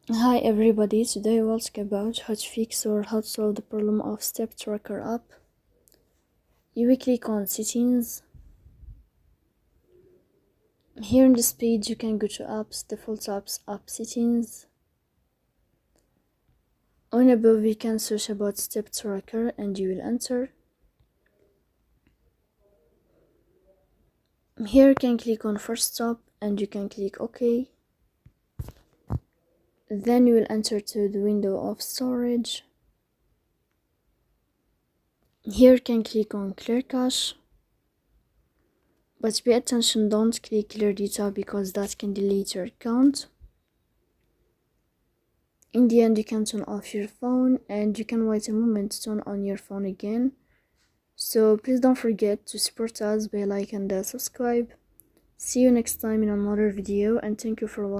Hi everybody, today we'll talk about how to fix or how to solve the problem of step tracker app. You will click on settings. Here in this page you can go to apps, default apps, app settings. On above you can search about step tracker and you will enter. Here you can click on first stop and you can click OK. Then you will enter to the window of storage. Here you can click on clear cache. But pay attention, don't click clear data because that can delete your account. In the end, you can turn off your phone and you can wait a moment to turn on your phone again. So please don't forget to support us by like and subscribe. See you next time in another video and thank you for watching.